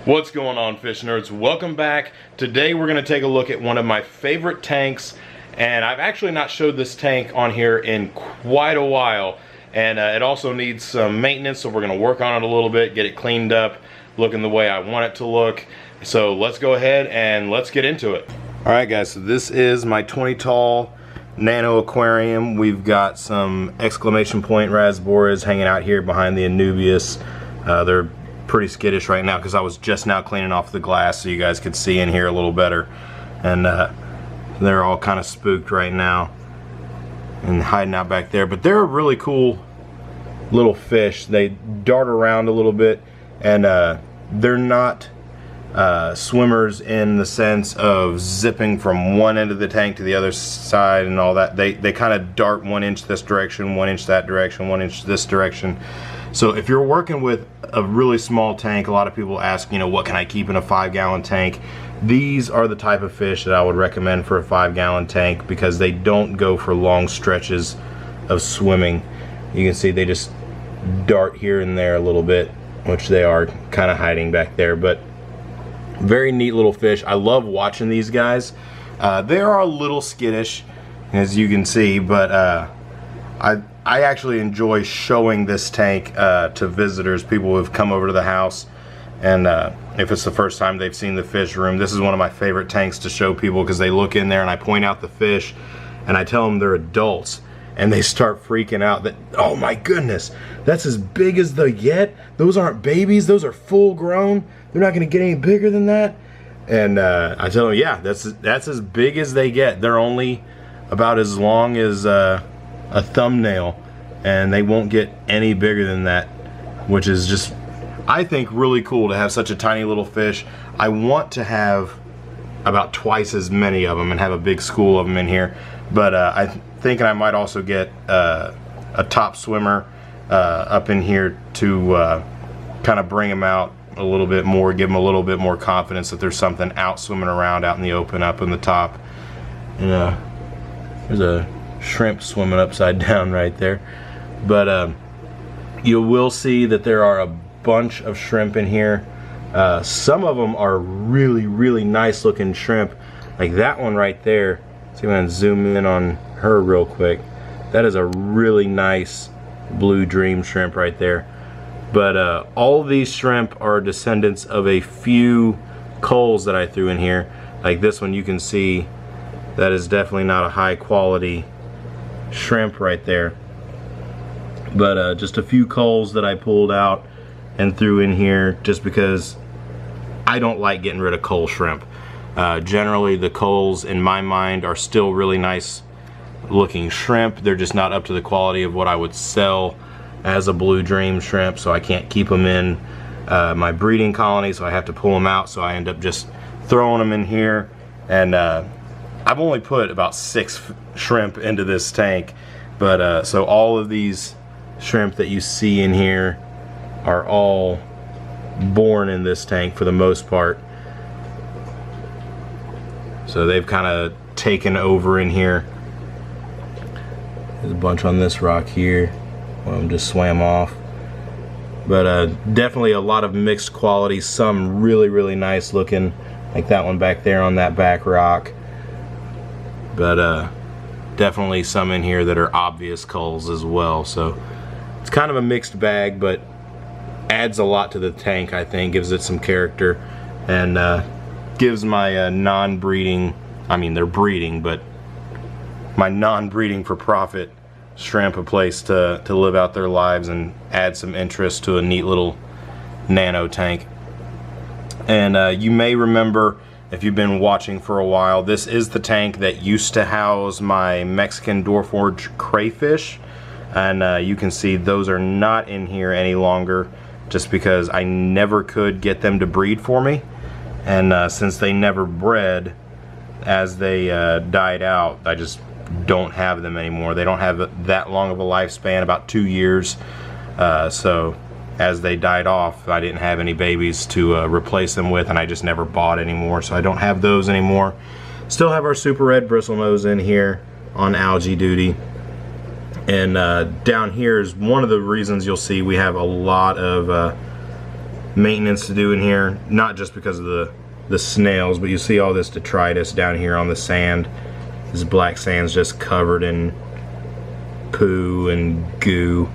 What's going on, fish nerds? Welcome back. Today we're going to take a look at one of my favorite tanks, and I've actually not showed this tank on here in quite a while, and it also needs some maintenance, so we're going to work on it a little bit, get it cleaned up, looking the way I want it to look. So let's go ahead and let's get into it. Alright guys, so this is my 20 tall Nano aquarium. We've got some Exclamation Point Rasboras hanging out here behind the Anubias. They're pretty skittish right now because I was just now cleaning off the glass so you guys could see in here a little better, and they're all kind of spooked right now and hiding out back there, but they're a really cool little fish. They dart around a little bit, and they're not swimmers in the sense of zipping from one end of the tank to the other side and all that. They kind of dart 1 inch this direction, 1 inch that direction, 1 inch this direction. So if you're working with a really small tank, a lot of people ask, you know, what can I keep in a 5-gallon tank? These are the type of fish that I would recommend for a 5-gallon tank because they don't go for long stretches of swimming. You can see they just dart here and there a little bit, which they are kind of hiding back there, but very neat little fish. I love watching these guys. They are a little skittish, as you can see, but I actually enjoy showing this tank to visitors, people who have come over to the house, and if it's the first time they've seen the fish room, this is one of my favorite tanks to show people because they look in there and I point out the fish and I tell them they're adults and they start freaking out that, oh my goodness, that's as big as they get? Those aren't babies, those are full grown, they're not going to get any bigger than that? And I tell them, yeah, that's as big as they get. They're only about as long as a thumbnail, and they won't get any bigger than that, which is just, I think, really cool to have such a tiny little fish. I want to have about twice as many of them and have a big school of them in here, but I'm thinking I might also get a top swimmer up in here to kind of bring them out a little bit more, give them a little bit more confidence that there's something out swimming around out in the open up in the top. And there's a shrimp swimming upside down right there, but you will see that there are a bunch of shrimp in here. Some of them are really nice looking shrimp, like that one right there. See if I can zoom in on her real quick. That is a really nice blue dream shrimp right there. But all these shrimp are descendants of a few culls that I threw in here. Like this one, you can see that is definitely not a high quality shrimp right there, but just a few culls that I pulled out and threw in here just because I don't like getting rid of cull shrimp. Generally the culls in my mind are still really nice looking shrimp. They're just not up to the quality of what I would sell as a blue dream shrimp, so I can't keep them in my breeding colony, so I have to pull them out, so I end up just throwing them in here. And I've only put about 6 shrimp into this tank, but so all of these shrimp that you see in here are all born in this tank for the most part. So they've kind of taken over in here. There's a bunch on this rock here. One of them just swam off. But definitely a lot of mixed quality, some really nice looking, like that one back there on that back rock. But definitely some in here that are obvious culls as well, so it's kind of a mixed bag, but adds a lot to the tank, I think, gives it some character, and gives my non-breeding, I mean they're breeding, but my non-breeding for profit shrimp a place to live out their lives and add some interest to a neat little nano tank. And you may remember, if you've been watching for a while, this is the tank that used to house my Mexican Dwarf crayfish, and you can see those are not in here any longer just because I never could get them to breed for me, and since they never bred, as they died out, I just don't have them anymore. They don't have that long of a lifespan, about 2 years, so as they died off, I didn't have any babies to replace them with, and I just never bought anymore, so I don't have those anymore. Still have our super red bristlenose in here on algae duty, and down here is one of the reasons you'll see we have a lot of maintenance to do in here, not just because of the snails, but you see all this detritus down here on the sand. This black sand's just covered in poo and goo,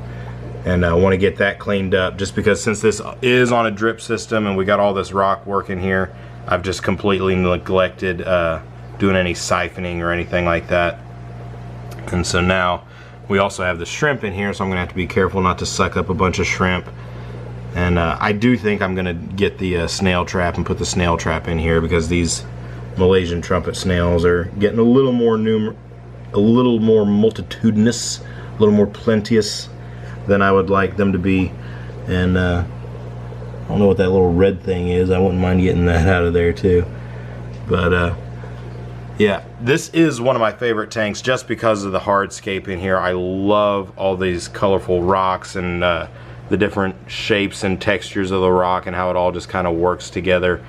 and I want to get that cleaned up, just because since this is on a drip system and we got all this rock work in here, I've just completely neglected doing any siphoning or anything like that. And so now we also have the shrimp in here, so I'm gonna have to be careful not to suck up a bunch of shrimp. And I do think I'm gonna get the snail trap and put the snail trap in here, because these Malaysian trumpet snails are getting a little more multitudinous, a little more plenteous than I would like them to be. And I don't know what that little red thing is. I wouldn't mind getting that out of there too. But yeah, this is one of my favorite tanks just because of the hardscape in here. I love all these colorful rocks and the different shapes and textures of the rock and how it all just kind of works together.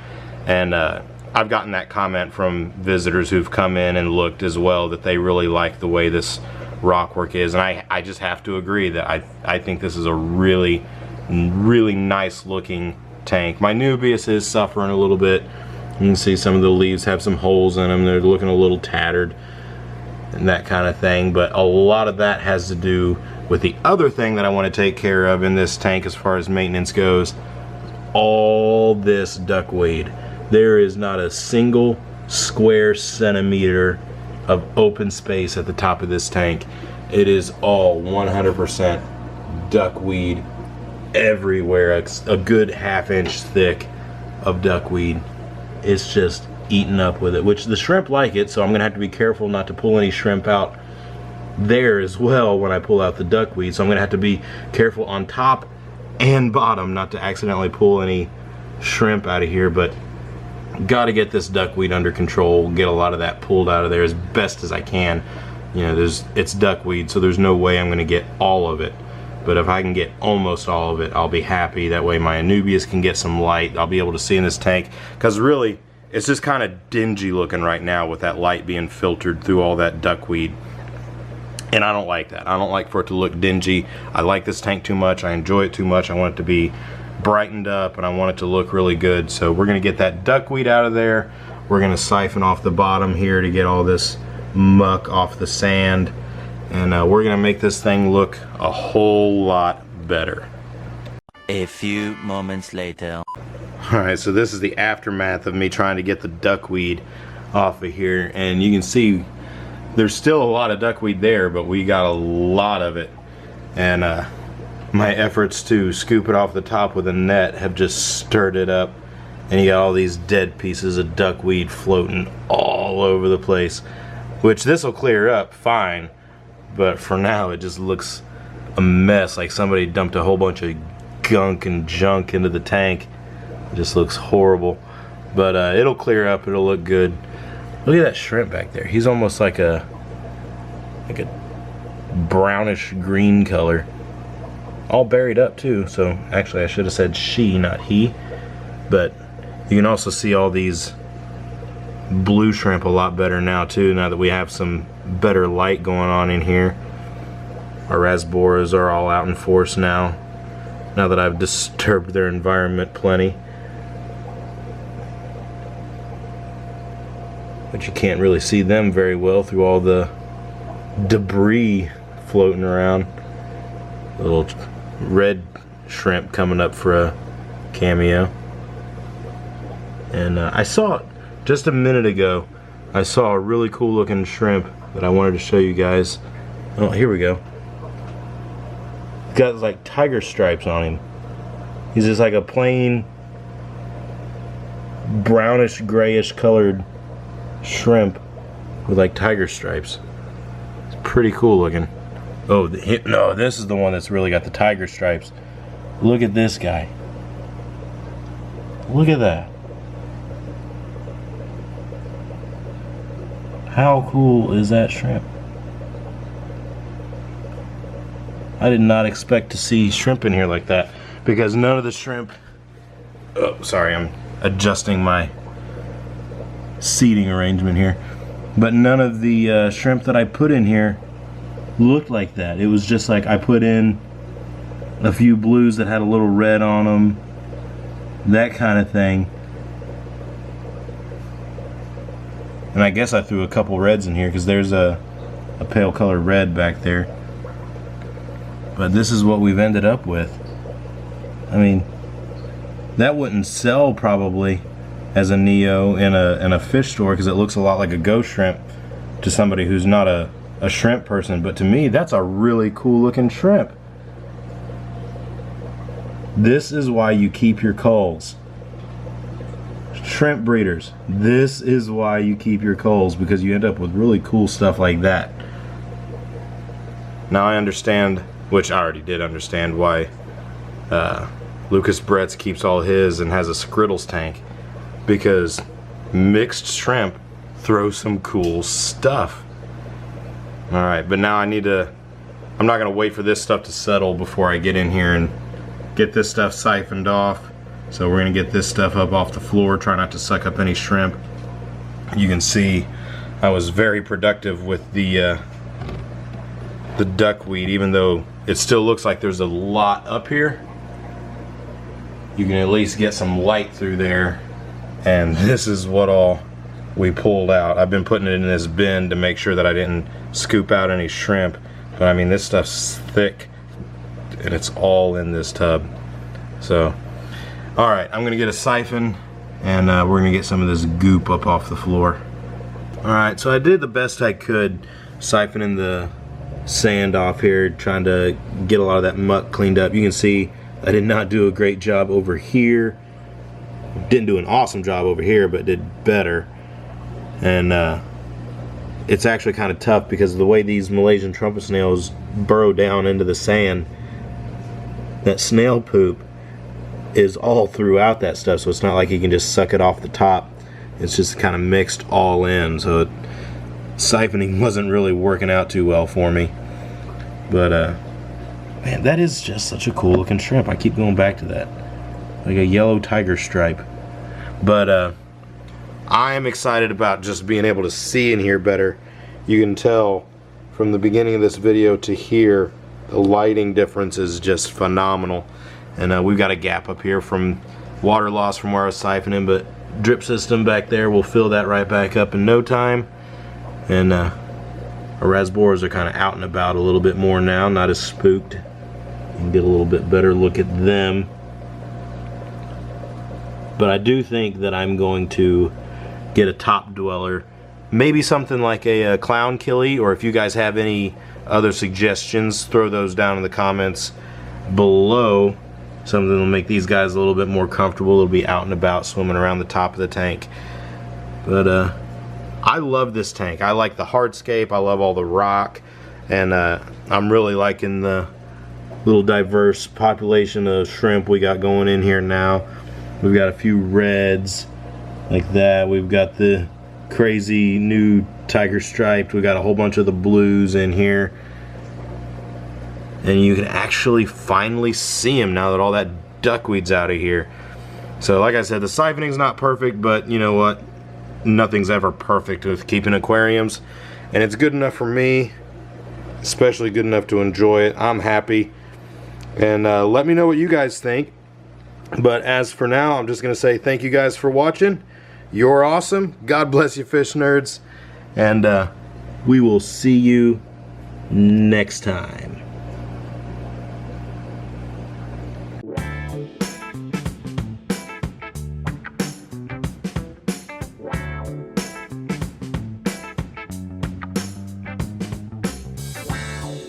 And I've gotten that comment from visitors who've come in and looked as well, that they really like the way this rock work is. And I just have to agree that I think this is a really nice looking tank. My Nubius is suffering a little bit. You can see some of the leaves have some holes in them. They're looking a little tattered and that kind of thing, but a lot of that has to do with the other thing that I want to take care of in this tank as far as maintenance goes. All this duckweed. There is not a single square centimeter of open space at the top of this tank. It is all 100% duckweed everywhere. A good ½ inch thick of duckweed. It's just eaten up with it, which the shrimp like it, so I'm gonna have to be careful not to pull any shrimp out there as well when I pull out the duckweed. So I'm gonna have to be careful on top and bottom not to accidentally pull any shrimp out of here. But gotta get this duckweed under control, get a lot of that pulled out of there as best as I can. You know, it's duckweed, so there's no way I'm gonna get all of it, but if I can get almost all of it, I'll be happy. That way my Anubias can get some light. I'll be able to see in this tank, because really it's just kind of dingy looking right now with that light being filtered through all that duckweed. And I don't like that. I don't like for it to look dingy. I like this tank too much. I enjoy it too much. I want it to be brightened up and I want it to look really good. So we're gonna get that duckweed out of there. We're gonna siphon off the bottom here to get all this muck off the sand. And we're gonna make this thing look a whole lot better. A few moments later. Alright, so this is the aftermath of me trying to get the duckweed off of here. And you can see there's still a lot of duckweed there, but we got a lot of it. And my efforts to scoop it off the top with a net have just stirred it up. And you got all these dead pieces of duckweed floating all over the place. Which this will clear up fine, but for now it just looks a mess, like somebody dumped a whole bunch of gunk and junk into the tank. It just looks horrible, but it'll clear up, it'll look good. Look at that shrimp back there. He's almost like a brownish green color, all buried up too. So actually I should have said she, not he. But you can also see all these blue shrimp a lot better now too, now that we have some better light going on in here. Our Rasboras are all out in force now that I've disturbed their environment plenty. But you can't really see them very well through all the debris floating around. A little red shrimp coming up for a cameo. And I saw, just a minute ago, I saw a really cool looking shrimp that I wanted to show you guys. Oh, here we go. Got like tiger stripes on him. He's just like a plain brownish grayish colored shrimp with like tiger stripes. It's pretty cool looking. Oh no, this is the one that's really got the tiger stripes. Look at this guy. Look at that. How cool is that shrimp? I did not expect to see shrimp in here like that, because none of the shrimp... Oh, sorry, I'm adjusting my seating arrangement here. But none of the shrimp that I put in here looked like that. It was just like I put in a few blues that had a little red on them, that kind of thing. And I guess I threw a couple reds in here because there's a pale colored red back there. But this is what we've ended up with. I mean, that wouldn't sell probably as a Neo in a fish store because it looks a lot like a ghost shrimp to somebody who's not a shrimp person. But to me, that's a really cool looking shrimp. This is why you keep your culls. Shrimp breeders, this is why you keep your culls, because you end up with really cool stuff like that. Now I understand, which I already did understand, why Lucas Bretz keeps all his and has a Skriddles tank, because mixed shrimp throw some cool stuff. Alright, but now I'm not going to wait for this stuff to settle before I get in here and get this stuff siphoned off. So we're going to get this stuff up off the floor, try not to suck up any shrimp. You can see I was very productive with the duckweed, even though it still looks like there's a lot up here. You can at least get some light through there, and this is what all we pulled out. I've been putting it in this bin to make sure that I didn't scoop out any shrimp, but I mean, this stuff's thick and it's all in this tub. So alright, I'm gonna get a siphon and we're gonna get some of this goop up off the floor. Alright, so I did the best I could siphoning the sand off here, trying to get a lot of that muck cleaned up. You can see I did not do a great job over here. Didn't do an awesome job over here, but did better. And it's actually kind of tough because of the way these Malaysian trumpet snails burrow down into the sand. That snail poop is all throughout that stuff, so it's not like you can just suck it off the top. It's just kind of mixed all in, so siphoning wasn't really working out too well for me. But man, that is just such a cool looking shrimp. I keep going back to that, like a yellow tiger stripe. But I am excited about just being able to see and hear better. You can tell from the beginning of this video to here, the lighting difference is just phenomenal. And we've got a gap up here from water loss from where I was siphoning, but drip system back there will fill that right back up in no time. And our Rasboras are kind of out and about a little bit more now, not as spooked. You can get a little bit better look at them. But I do think that I'm going to get a top dweller, maybe something like a clown killie, or if you guys have any other suggestions, throw those down in the comments below. Something that'll make these guys a little bit more comfortable. They'll be out and about swimming around the top of the tank. But I love this tank. I like the hardscape. I love all the rock. And I'm really liking the little diverse population of shrimp we got going in here now. We've got a few reds like that. We've got the crazy new tiger striped. We got a whole bunch of the blues in here. And you can actually finally see them now that all that duckweed's out of here. So like I said, the siphoning's not perfect, but you know what? Nothing's ever perfect with keeping aquariums. And it's good enough for me, especially good enough to enjoy it. I'm happy. And let me know what you guys think. But as for now, I'm just going to say thank you guys for watching. You're awesome. God bless you, fish nerds. And we will see you next time.